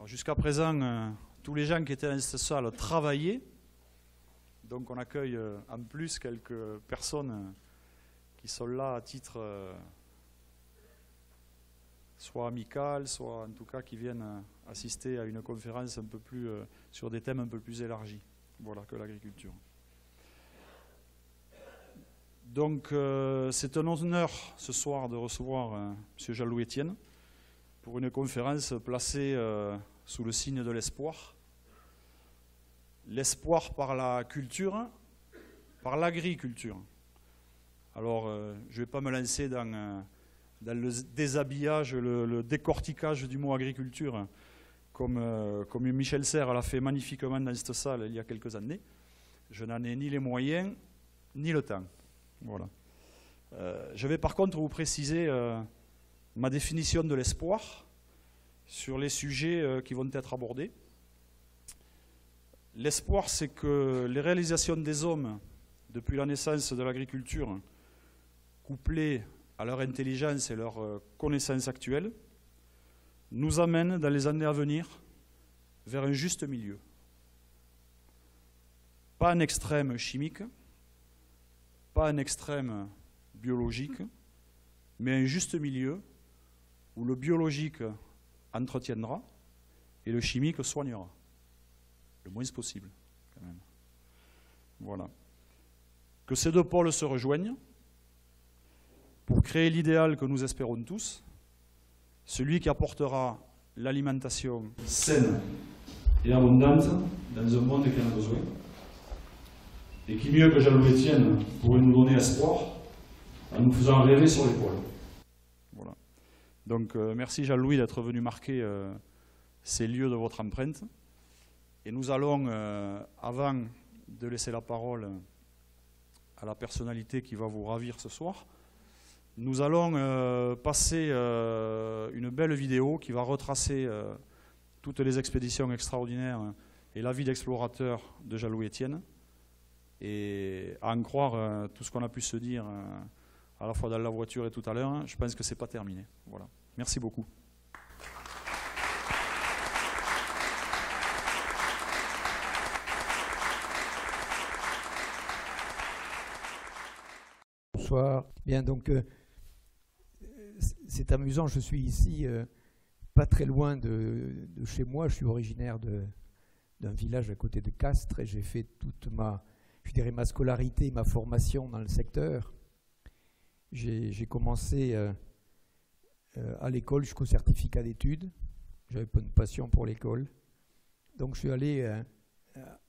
Jusqu'à présent, tous les gens qui étaient dans cette salle travaillaient. Donc on accueille en plus quelques personnes qui sont là à titre soit amical, soit en tout cas qui viennent assister à une conférence un peu plus sur des thèmes un peu plus élargis, voilà, que l'agriculture. Donc c'est un honneur ce soir de recevoir M. Jean-Louis Etienne pour une conférence placée sous le signe de l'espoir. L'espoir par la culture, par l'agriculture. Alors je ne vais pas me lancer dans le déshabillage, le décortiquage du mot agriculture, comme Michel Serres l'a fait magnifiquement dans cette salle il y a quelques années. Je n'en ai ni les moyens, ni le temps. Voilà. Je vais par contre vous préciser ma définition de l'espoir sur les sujets qui vont être abordés. L'espoir, c'est que les réalisations des hommes depuis la naissance de l'agriculture, couplées à leur intelligence et leur connaissance actuelle, nous amènent dans les années à venir vers un juste milieu. Pas un extrême chimique, pas un extrême biologique, mais un juste milieu où le biologique entretiendra et le chimique soignera. Le moins possible, quand même. Voilà. Que ces deux pôles se rejoignent pour créer l'idéal que nous espérons tous, celui qui apportera l'alimentation saine et abondante dans un monde qui en a besoin, et qui mieux que Jean-Louis Etienne pourrait nous donner espoir en nous faisant rêver sur l'épaule. Voilà. Donc merci Jean-Louis d'être venu marquer ces lieux de votre empreinte. Et nous allons, avant de laisser la parole à la personnalité qui va vous ravir ce soir, nous allons passer une belle vidéo qui va retracer toutes les expéditions extraordinaires et la vie d'explorateur de Jean-Louis Etienne. Et à en croire tout ce qu'on a pu se dire à la fois dans la voiture et tout à l'heure, je pense que ce n'est pas terminé. Voilà. Merci beaucoup. Bonsoir. Bien, donc c'est amusant, je suis ici pas très loin de chez moi, je suis originaire d'un village à côté de Castres et j'ai fait toute ma scolarité, ma formation dans le secteur. J'ai commencé à l'école jusqu'au certificat d'études, j'avais pas une passion pour l'école, donc je suis allé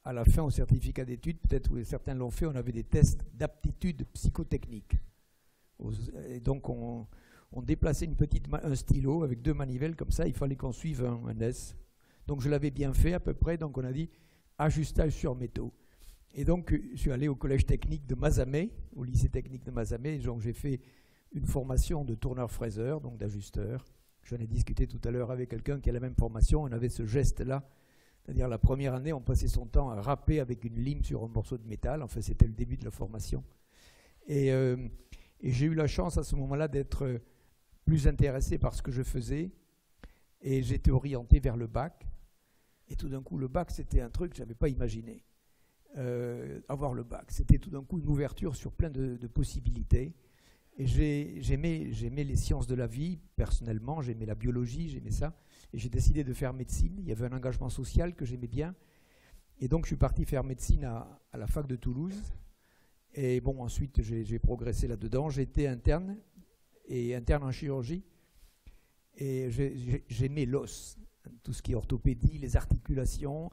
à la fin au certificat d'études, peut-être que certains l'ont fait, on avait des tests d'aptitude psychotechnique. Et donc on déplaçait un stylo avec deux manivelles comme ça, il fallait qu'on suive un S. Donc je l'avais bien fait à peu près, donc on a dit ajustage sur métaux. Et donc je suis allé au collège technique de Mazamet, au lycée technique de Mazamet, donc j'ai fait une formation de tourneur-fraiseur, donc d'ajusteur. J'en ai discuté tout à l'heure avec quelqu'un qui a la même formation, on avait ce geste-là. C'est-à-dire la première année, on passait son temps à râper avec une lime sur un morceau de métal. Enfin, c'était le début de la formation. Et j'ai eu la chance à ce moment-là d'être plus intéressé par ce que je faisais. Et j'étais orienté vers le bac. Et tout d'un coup, le bac, c'était un truc que je n'avais pas imaginé. Avoir le bac, c'était tout d'un coup une ouverture sur plein de possibilités. Et j'aimais les sciences de la vie, personnellement. J'aimais la biologie, j'aimais ça. Et j'ai décidé de faire médecine. Il y avait un engagement social que j'aimais bien. Et donc, je suis parti faire médecine à la fac de Toulouse. Et bon, ensuite, j'ai progressé là-dedans. J'étais interne en chirurgie. Et j'aimais l'os, tout ce qui est orthopédie, les articulations.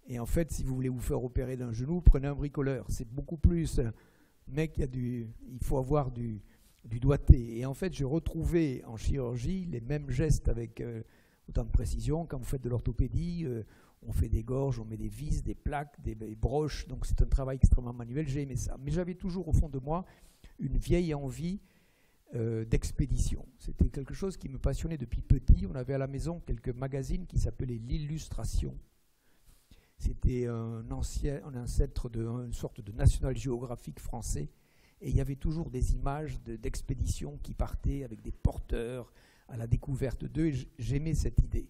Et en fait, si vous voulez vous faire opérer d'un genou, prenez un bricoleur. C'est beaucoup plus... Mec, il faut avoir du doigté. Et en fait, j'ai retrouvé en chirurgie les mêmes gestes avec... autant de précision. Quand vous faites de l'orthopédie, on fait des gorges, on met des vis, des plaques, des broches. Donc c'est un travail extrêmement manuel. J'ai aimé ça. Mais j'avais toujours au fond de moi une vieille envie d'expédition. C'était quelque chose qui me passionnait depuis petit. On avait à la maison quelques magazines qui s'appelaient l'Illustration. C'était un ancêtre d'une sorte de National Geographic français. Et il y avait toujours des images d'expéditions qui partaient avec des porteurs à la découverte d'eux. Et j'aimais cette idée.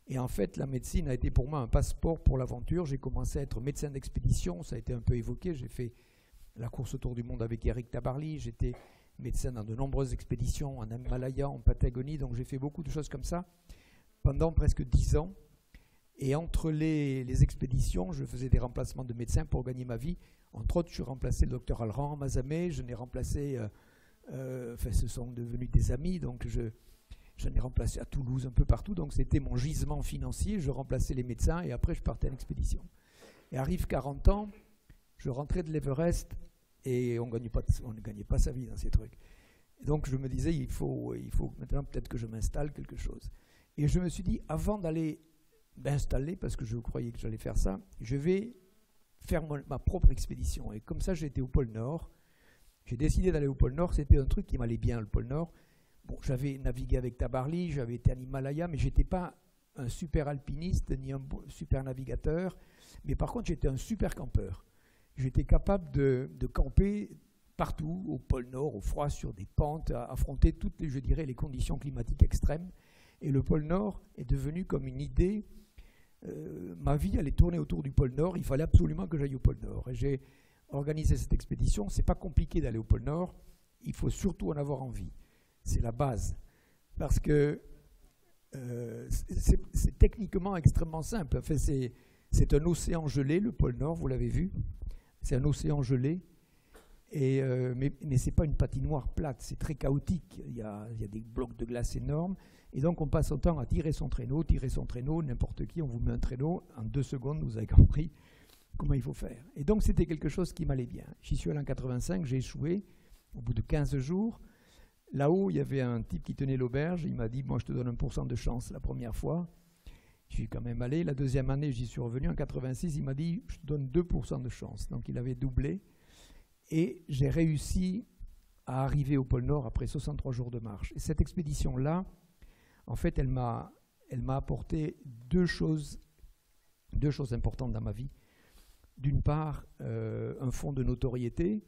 Et en fait, la médecine a été pour moi un passeport pour l'aventure. J'ai commencé à être médecin d'expédition, ça a été un peu évoqué. J'ai fait la course autour du monde avec Eric Tabarly. J'étais médecin dans de nombreuses expéditions en Himalaya, en Patagonie. Donc j'ai fait beaucoup de choses comme ça pendant presque 10 ans. Et entre les expéditions, je faisais des remplacements de médecins pour gagner ma vie. Entre autres, je remplaçais le docteur Alran Mazamé. Je n'ai remplacé, ce sont devenus des amis, donc j'en ai remplacé à Toulouse, un peu partout. Donc c'était mon gisement financier. Je remplaçais les médecins et après je partais en expédition. Et arrive 40 ans, je rentrais de l'Everest et on ne gagnait pas sa vie dans ces trucs. Et donc je me disais, il faut maintenant peut-être que je m'installe quelque chose. Et je me suis dit, avant d'aller m'installer, parce que je croyais que j'allais faire ça, je vais faire ma propre expédition. Et comme ça, j'ai été au pôle Nord. J'ai décidé d'aller au pôle Nord. C'était un truc qui m'allait bien, le pôle Nord. Bon, j'avais navigué avec Tabarly, j'avais été en Himalaya, mais je n'étais pas un super alpiniste ni un super navigateur. Mais par contre, j'étais un super campeur. J'étais capable de camper partout, au pôle Nord, au froid, sur des pentes, à affronter toutes les, je dirais, les conditions climatiques extrêmes. Et le pôle Nord est devenu comme une idée. Ma vie allait tourner autour du pôle Nord. Il fallait absolument que j'aille au pôle Nord. Et j'ai organisé cette expédition. Ce n'est pas compliqué d'aller au pôle Nord. Il faut surtout en avoir envie. C'est la base. Parce que c'est techniquement extrêmement simple. Enfin, c'est un océan gelé, le pôle Nord, vous l'avez vu. C'est un océan gelé. Mais ce n'est pas une patinoire plate. C'est très chaotique. Il y a des blocs de glace énormes. Et donc, on passe son temps à tirer son traîneau, n'importe qui, on vous met un traîneau, en 2 secondes, vous avez compris comment il faut faire. Et donc, c'était quelque chose qui m'allait bien. J'y suis allé en 85, j'ai échoué, au bout de 15 jours. Là-haut, il y avait un type qui tenait l'auberge, il m'a dit, moi, je te donne 1% de chance la première fois. J'y suis quand même allé. La deuxième année, j'y suis revenu, en 86, il m'a dit, je te donne 2% de chance. Donc, il avait doublé. Et j'ai réussi à arriver au pôle Nord après 63 jours de marche. Et cette expédition-là, en fait, elle m'a apporté deux choses importantes dans ma vie. D'une part, un fond de notoriété.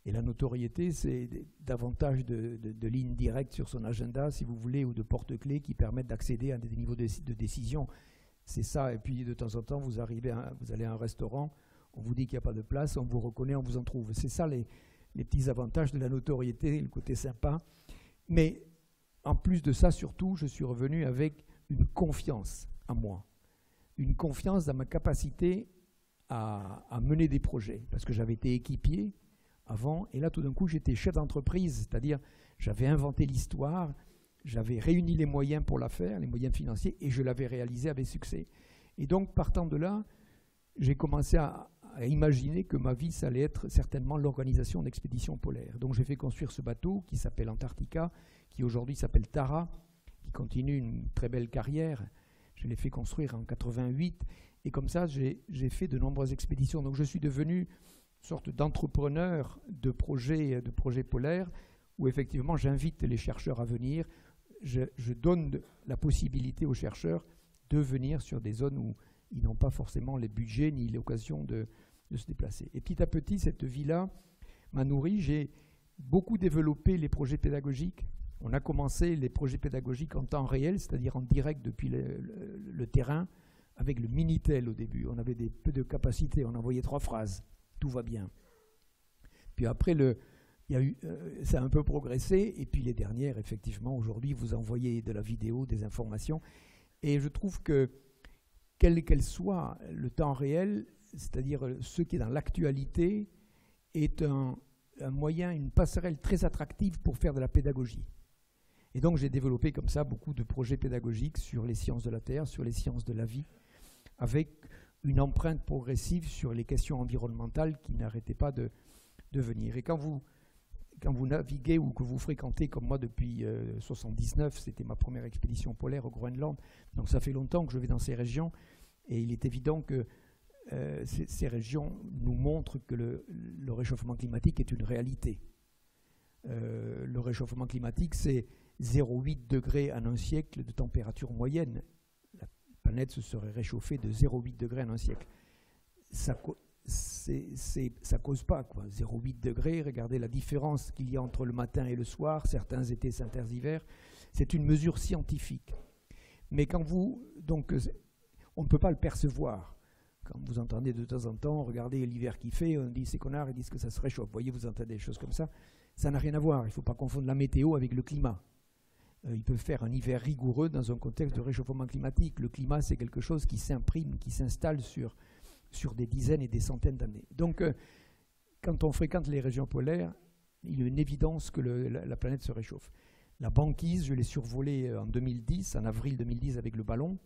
Et la notoriété, c'est davantage de lignes directes sur son agenda, si vous voulez, ou de porte-clés qui permettent d'accéder à des niveaux de décision. C'est ça. Et puis, de temps en temps, vous allez à un restaurant, on vous dit qu'il n'y a pas de place, on vous reconnaît, on vous en trouve. C'est ça les petits avantages de la notoriété, le côté sympa. Mais en plus de ça, surtout, je suis revenu avec une confiance en moi. Une confiance dans ma capacité à mener des projets. Parce que j'avais été équipier avant, et là, tout d'un coup, j'étais chef d'entreprise. C'est-à-dire, j'avais inventé l'histoire, j'avais réuni les moyens pour la faire, les moyens financiers, et je l'avais réalisé avec succès. Et donc, partant de là, j'ai commencé à imaginer que ma vie, ça allait être certainement l'organisation d'expéditions polaires. Donc j'ai fait construire ce bateau qui s'appelle Antarctica, qui aujourd'hui s'appelle Tara, qui continue une très belle carrière. Je l'ai fait construire en 88, et comme ça, j'ai fait de nombreuses expéditions. Donc je suis devenu une sorte d'entrepreneur de projets polaires, où effectivement j'invite les chercheurs à venir. Je donne la possibilité aux chercheurs de venir sur des zones où ils n'ont pas forcément les budgets ni l'occasion de se déplacer. Et petit à petit, cette vie-là m'a nourri. J'ai beaucoup développé les projets pédagogiques. On a commencé les projets pédagogiques en temps réel, c'est-à-dire en direct depuis le terrain, avec le Minitel au début. On avait peu de capacité, on envoyait 3 phrases, tout va bien. Puis après, ça a un peu progressé, et puis les dernières, effectivement, aujourd'hui, vous envoyez de la vidéo, des informations, et je trouve que quel qu'elle soit, le temps réel, c'est-à-dire ce qui est dans l'actualité, est un moyen, une passerelle très attractive pour faire de la pédagogie. Et donc j'ai développé comme ça beaucoup de projets pédagogiques sur les sciences de la Terre, sur les sciences de la vie, avec une empreinte progressive sur les questions environnementales qui n'arrêtaient pas de venir. Et quand vous naviguez ou que vous fréquentez comme moi depuis 1979, c'était ma première expédition polaire au Groenland, donc ça fait longtemps que je vais dans ces régions, et il est évident que ces régions nous montrent que le réchauffement climatique est une réalité. Le réchauffement climatique, c'est 0,8 degrés en un siècle de température moyenne. La planète se serait réchauffée de 0,8 degrés en un siècle. Ça cause pas, quoi. 0,8 degrés, regardez la différence qu'il y a entre le matin et le soir, certains étés, certains hivers. C'est une mesure scientifique. Mais quand donc, on ne peut pas le percevoir. Quand vous entendez de temps en temps, regardez l'hiver qu'il fait, on dit ces connards, ils disent que ça se réchauffe. Vous voyez, vous entendez des choses comme ça. Ça n'a rien à voir. Il ne faut pas confondre la météo avec le climat. Il peut faire un hiver rigoureux dans un contexte de réchauffement climatique. Le climat, c'est quelque chose qui s'imprime, qui s'installe sur des dizaines et des centaines d'années. Donc, quand on fréquente les régions polaires, il y a une évidence que la planète se réchauffe. La banquise, je l'ai survolée en 2010, en avril 2010 avec le ballon.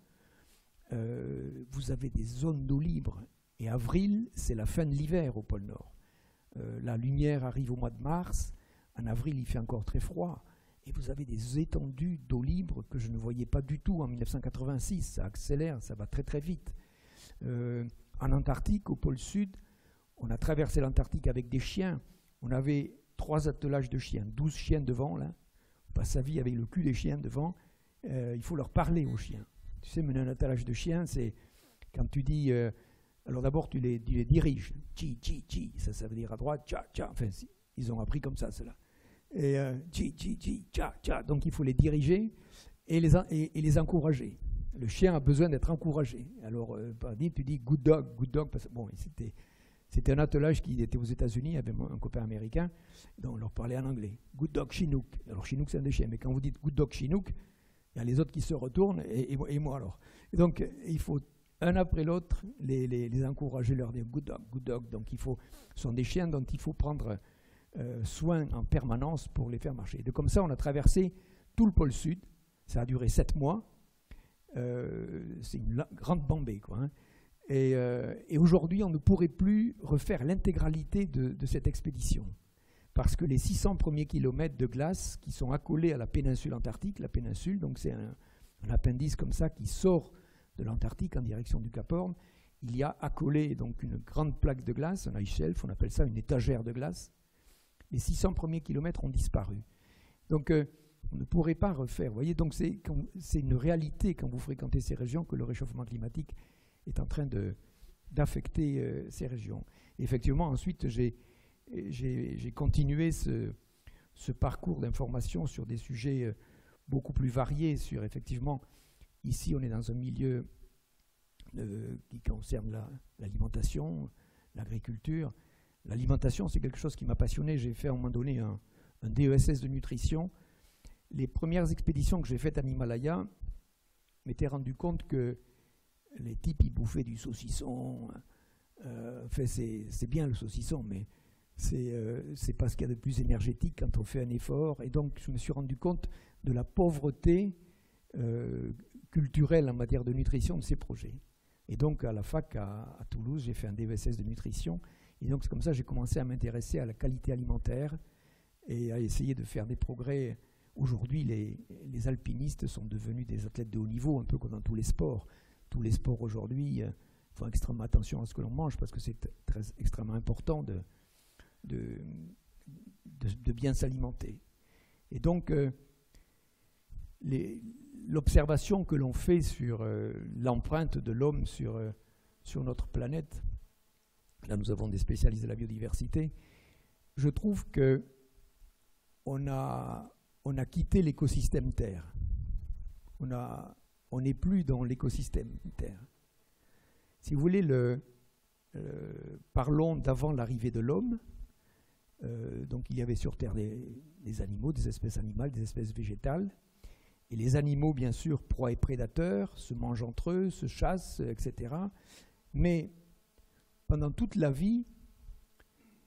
Vous avez des zones d'eau libre. Et avril, c'est la fin de l'hiver au pôle Nord. La lumière arrive au mois de mars. En avril, il fait encore très froid. Et vous avez des étendues d'eau libre que je ne voyais pas du tout en 1986. Ça accélère, ça va très très vite. En Antarctique, au pôle Sud, on a traversé l'Antarctique avec des chiens. On avait 3 attelages de chiens, 12 chiens devant, là. On passe sa vie avec le cul des chiens devant. Il faut leur parler aux chiens. Tu sais, mener un attelage de chiens, c'est quand tu dis... alors d'abord, tu les diriges. Chi, chi, chi. Ça veut dire à droite, cha, cha. Enfin, ils ont appris comme ça, cela. Et chi, chi, chi, cha, cha. Donc il faut les diriger et les encourager. Le chien a besoin d'être encouragé. Alors, tu dis good dog. Parce que, bon, c'était un attelage qui était aux États-Unis, avec un copain américain, dont on leur parlait en anglais. Good dog Chinook. Alors Chinook, c'est un des chiens, mais quand vous dites good dog Chinook, il y a les autres qui se retournent, et moi alors. Et donc, il faut, un après l'autre, les encourager, leur dire good dog. Donc, ce sont des chiens dont il faut prendre soin en permanence pour les faire marcher. Et comme ça, on a traversé tout le pôle Sud. Ça a duré 7 mois. C'est une grande bambée, quoi. Hein. Et aujourd'hui, on ne pourrait plus refaire l'intégralité de cette expédition. Parce que les 600 premiers kilomètres de glace qui sont accolés à la péninsule antarctique, la péninsule, donc c'est un appendice comme ça qui sort de l'Antarctique en direction du Cap Horn, il y a accolé donc une grande plaque de glace, un ice shelf, on appelle ça une étagère de glace. Les 600 premiers kilomètres ont disparu. Donc on ne pourrait pas refaire. Vous voyez, donc c'est une réalité quand vous fréquentez ces régions que le réchauffement climatique est en train d'affecter ces régions. Et effectivement, ensuite, j'ai continué ce parcours d'information sur des sujets beaucoup plus variés. Effectivement, ici, on est dans un milieu qui concerne l'alimentation, l'agriculture. L'alimentation, c'est quelque chose qui m'a passionné. J'ai fait à un moment donné un DESS de nutrition. Les premières expéditions que j'ai faites en Himalaya m'étaient rendu compte que les types, ils bouffaient du saucisson. Enfin, c'est bien le saucisson, mais c'est pas ce qu'il y a de plus énergétique quand on fait un effort. Et donc, je me suis rendu compte de la pauvreté culturelle en matière de nutrition de ces projets. Et donc, à la fac à Toulouse, j'ai fait un DESS de nutrition. Et donc, c'est comme ça que j'ai commencé à m'intéresser à la qualité alimentaire et à essayer de faire des progrès. Aujourd'hui, les alpinistes sont devenus des athlètes de haut niveau, un peu comme dans tous les sports. Tous les sports aujourd'hui font extrêmement attention à ce que l'on mange parce que c'est extrêmement important de bien s'alimenter. Et donc, l'observation que l'on fait sur l'empreinte de l'homme sur notre planète, là nous avons des spécialistes de la biodiversité, je trouve qu'on a quitté l'écosystème Terre. On n'est plus dans l'écosystème Terre. Si vous voulez, parlons d'avant l'arrivée de l'homme. Donc il y avait sur Terre des animaux, des espèces animales, des espèces végétales. Et les animaux, bien sûr, proies et prédateurs, se mangent entre eux, se chassent, etc. Mais pendant toute la vie,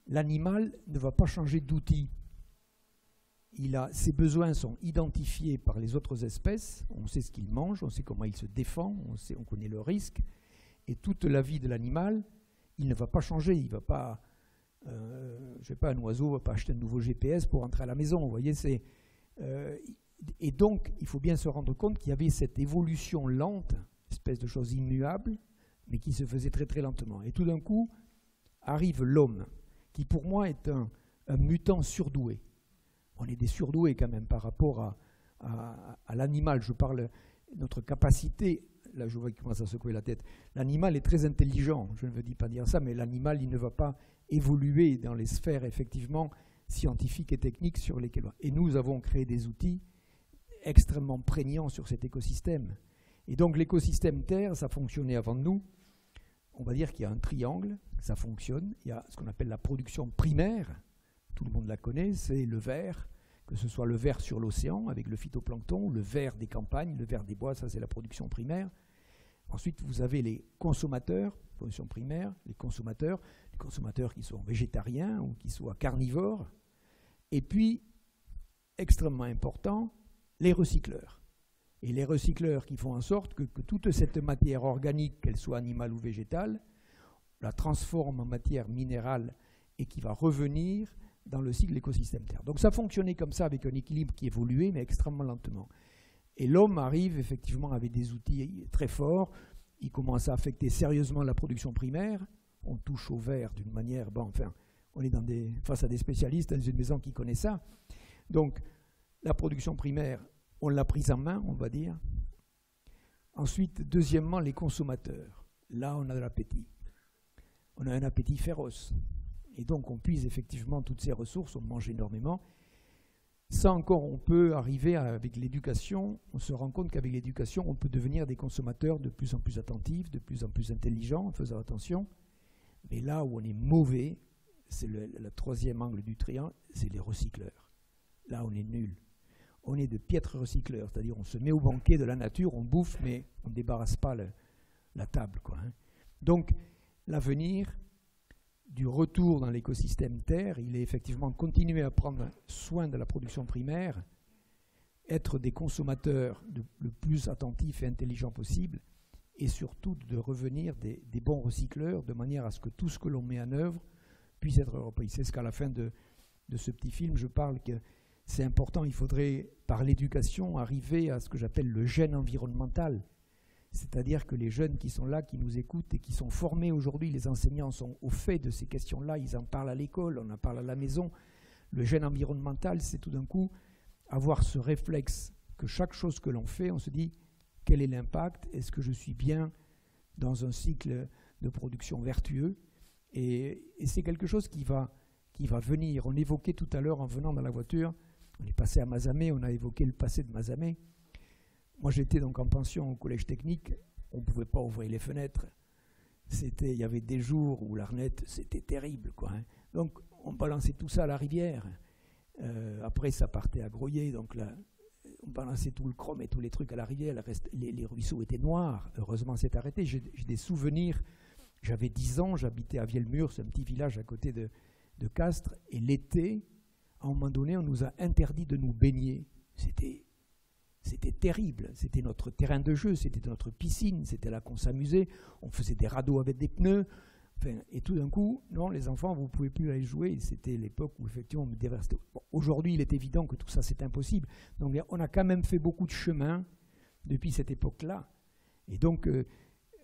l'animal ne va pas changer d'outil. Ses besoins sont identifiés par les autres espèces, on sait ce qu'il mange, on sait comment il se défend, on connaît le risque. Et toute la vie de l'animal, il ne va pas changer, il ne va pas... je ne sais pas, un oiseau ne va pas acheter un nouveau GPS pour rentrer à la maison, vous voyez, et donc, il faut bien se rendre compte qu'il y avait cette évolution lente, espèce de chose immuable, mais qui se faisait très très lentement. Et tout d'un coup, arrive l'homme, qui pour moi est un mutant surdoué. On est des surdoués quand même par rapport à l'animal. Je parle de notre capacité, là je vois qu'il commence à secouer la tête. L'animal est très intelligent, je ne veux pas dire ça, mais l'animal, il ne va pas évoluer dans les sphères effectivement scientifiques et techniques sur lesquelles... Et nous avons créé des outils extrêmement prégnants sur cet écosystème. Et donc l'écosystème Terre, ça fonctionnait avant nous. On va dire qu'il y a un triangle, ça fonctionne. Il y a ce qu'on appelle la production primaire. Tout le monde la connaît, c'est le ver, que ce soit le ver sur l'océan avec le phytoplancton, le ver des campagnes, le ver des bois, ça c'est la production primaire. Ensuite, vous avez les consommateurs, production primaire, les consommateurs qui sont végétariens ou qui soient carnivores. Et puis, extrêmement important, les recycleurs. Et les recycleurs qui font en sorte que toute cette matière organique, qu'elle soit animale ou végétale, la transforme en matière minérale et qui va revenir dans le cycle de l'écosystème Terre. Donc ça fonctionnait comme ça avec un équilibre qui évoluait, mais extrêmement lentement. Et l'homme arrive effectivement avec des outils très forts. Il commence à affecter sérieusement la production primaire. On touche au verre d'une manière... Bon, enfin, on est face à des spécialistes dans une maison qui connaît ça. Donc, la production primaire, on l'a prise en main, on va dire. Ensuite, deuxièmement, les consommateurs. Là, on a de l'appétit. On a un appétit féroce. Et donc, on puise effectivement toutes ces ressources, on mange énormément. Ça encore, on peut arriver avec l'éducation, on se rend compte qu'avec l'éducation, on peut devenir des consommateurs de plus en plus attentifs, de plus en plus intelligents, en faisant attention. Mais là où on est mauvais, c'est le troisième angle du triangle, c'est les recycleurs. Là, on est nul. On est de piètres recycleurs, c'est-à-dire on se met au banquet de la nature, on bouffe, mais on ne débarrasse pas la table, quoi, hein. Donc, l'avenir du retour dans l'écosystème Terre, il est effectivement continuer à prendre soin de la production primaire, être des consommateurs le plus attentifs et intelligents possible, et surtout de revenir des bons recycleurs, de manière à ce que tout ce que l'on met en œuvre puisse être repris. C'est ce qu'à la fin de ce petit film, je parle que c'est important, il faudrait, par l'éducation, arriver à ce que j'appelle le gène environnemental. C'est-à-dire que les jeunes qui sont là, qui nous écoutent et qui sont formés aujourd'hui, les enseignants sont au fait de ces questions-là, ils en parlent à l'école, on en parle à la maison. Le gène environnemental, c'est tout d'un coup avoir ce réflexe que chaque chose que l'on fait, on se dit quel est l'impact, est-ce que je suis bien dans un cycle de production vertueux, et c'est quelque chose qui va venir. On évoquait tout à l'heure en venant dans la voiture, on est passé à Mazamet, on a évoqué le passé de Mazamet. Moi, j'étais donc en pension au collège technique, on ne pouvait pas ouvrir les fenêtres. Il y avait des jours où l'Arnette, c'était terrible, quoi, hein. Donc, on balançait tout ça à la rivière. Après, ça partait à Groyer, donc là, on balançait tout le chrome et tous les trucs à la rivière. Les ruisseaux étaient noirs. Heureusement, c'est arrêté. J'ai des souvenirs. J'avais 10 ans, j'habitais à Vielmur, c'est un petit village à côté de Castres. Et l'été, à un moment donné, on nous a interdit de nous baigner. C'était terrible, c'était notre terrain de jeu, c'était notre piscine, c'était là qu'on s'amusait, on faisait des radeaux avec des pneus, enfin, et tout d'un coup, non, les enfants, vous ne pouvez plus aller jouer, c'était l'époque où effectivement on me déversait. Bon, aujourd'hui, il est évident que tout ça, c'est impossible, donc on a quand même fait beaucoup de chemin depuis cette époque-là, et donc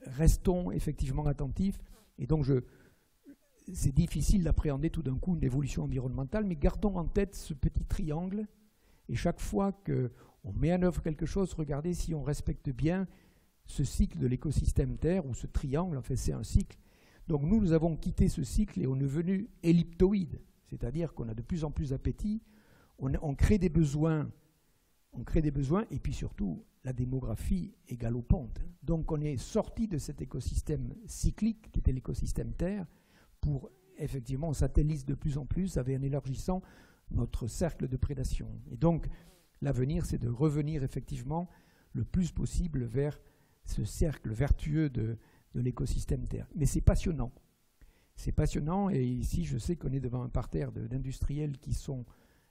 restons effectivement attentifs, et donc c'est difficile d'appréhender tout d'un coup une évolution environnementale, mais gardons en tête ce petit triangle, et chaque fois qu'on met en œuvre quelque chose, regardez si on respecte bien ce cycle de l'écosystème Terre, ou ce triangle, en fait c'est un cycle. Donc nous avons quitté ce cycle et on est devenu elliptoïde, c'est-à-dire qu'on a de plus en plus d'appétit, on crée des besoins, et puis surtout, la démographie est galopante. Donc on est sorti de cet écosystème cyclique qui était l'écosystème Terre, pour effectivement, on satellise de plus en plus, avec un élargissant notre cercle de prédation. Et donc, l'avenir, c'est de revenir effectivement le plus possible vers ce cercle vertueux de l'écosystème Terre. Mais c'est passionnant. C'est passionnant, et ici, je sais qu'on est devant un parterre d'industriels qui sont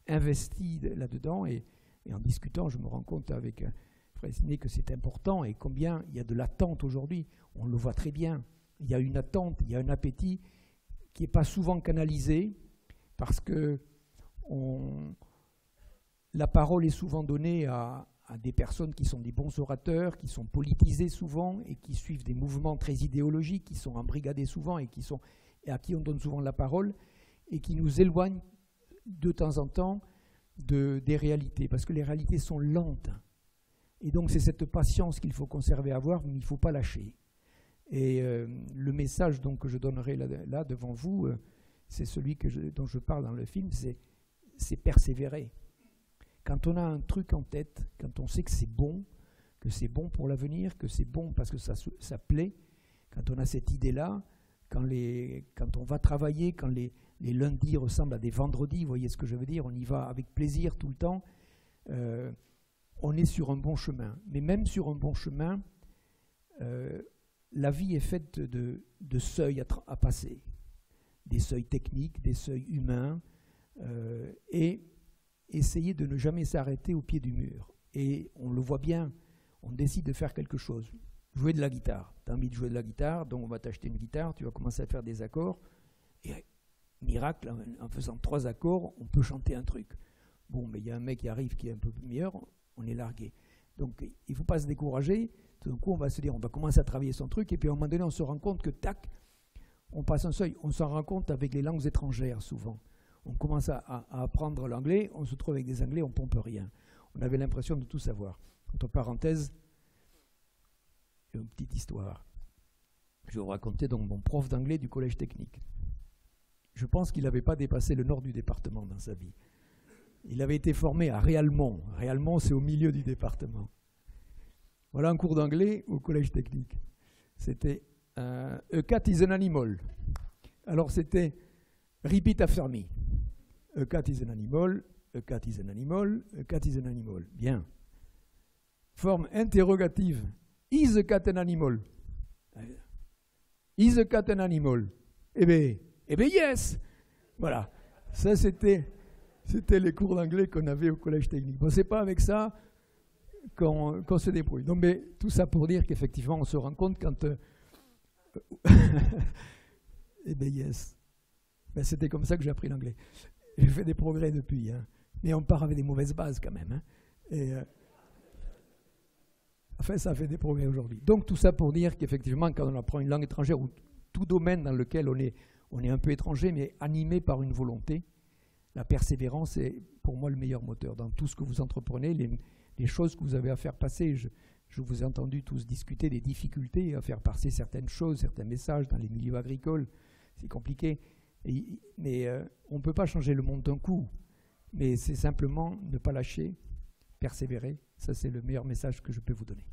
investis là-dedans, et en discutant, je me rends compte avec Frère Sidney que c'est important, et combien il y a de l'attente aujourd'hui. On le voit très bien. Il y a une attente, il y a un appétit qui n'est pas souvent canalisé, parce que la parole est souvent donnée à des personnes qui sont des bons orateurs, qui sont politisés souvent et qui suivent des mouvements très idéologiques, qui sont embrigadés souvent et à qui on donne souvent la parole, et qui nous éloignent de temps en temps des réalités, parce que les réalités sont lentes. Et donc c'est cette patience qu'il faut conserver, avoir, mais il ne faut pas lâcher. Et le message donc, que je donnerai là devant vous, c'est celui dont je parle dans le film, c'est persévérer. Quand on a un truc en tête, quand on sait que c'est bon, que c'est bon pour l'avenir, que c'est bon parce que ça plaît. Quand on a cette idée-là, quand on va travailler, quand les lundis ressemblent à des vendredis, vous voyez ce que je veux dire, on y va avec plaisir tout le temps, on est sur un bon chemin. Mais même sur un bon chemin, la vie est faite de seuils à passer, des seuils techniques, des seuils humains, et essayer de ne jamais s'arrêter au pied du mur. Et on le voit bien, on décide de faire quelque chose. Jouer de la guitare. Tu as envie de jouer de la guitare, donc on va t'acheter une guitare, tu vas commencer à faire des accords, et miracle, en faisant 3 accords, on peut chanter un truc. Bon, mais il y a un mec qui arrive qui est un peu meilleur, on est largué. Donc il ne faut pas se décourager. Tout d'un coup, on va se dire, on va commencer à travailler son truc, et puis à un moment donné, on se rend compte que, tac, on passe un seuil. On s'en rend compte avec les langues étrangères, souvent. On commence à apprendre l'anglais, on se trouve avec des anglais, on ne pompe rien. On avait l'impression de tout savoir. Entre parenthèses, une petite histoire. Je vais vous raconter donc mon prof d'anglais du collège technique. Je pense qu'il n'avait pas dépassé le nord du département dans sa vie. Il avait été formé à Réalmont. Réalmont, c'est au milieu du département. Voilà un cours d'anglais au collège technique. C'était A cat is an animal. Alors c'était repeat after me. A cat is an animal, a cat is an animal, a cat is an animal. Bien. Forme interrogative. Is a cat an animal? Is a cat an animal? Eh bien, yes! Voilà. Ça, c'était les cours d'anglais qu'on avait au collège technique. Bon, c'est pas avec ça qu'on se débrouille. Donc, mais tout ça pour dire qu'effectivement, on se rend compte quand... eh bien, yes. Ben, c'était comme ça que j'ai appris l'anglais. J'ai fait des progrès depuis. Hein. Mais on part avec des mauvaises bases quand même. Hein. Et... Enfin, ça fait des progrès aujourd'hui. Donc, tout ça pour dire qu'effectivement, quand on apprend une langue étrangère ou tout domaine dans lequel on est un peu étranger, mais animé par une volonté, la persévérance est pour moi le meilleur moteur. Dans tout ce que vous entreprenez, les choses que vous avez à faire passer, je vous ai entendu tous discuter des difficultés à faire passer certaines choses, certains messages dans les milieux agricoles. C'est compliqué. Mais on ne peut pas changer le monde d'un coup. Mais c'est simplement ne pas lâcher, persévérer. Ça, c'est le meilleur message que je peux vous donner.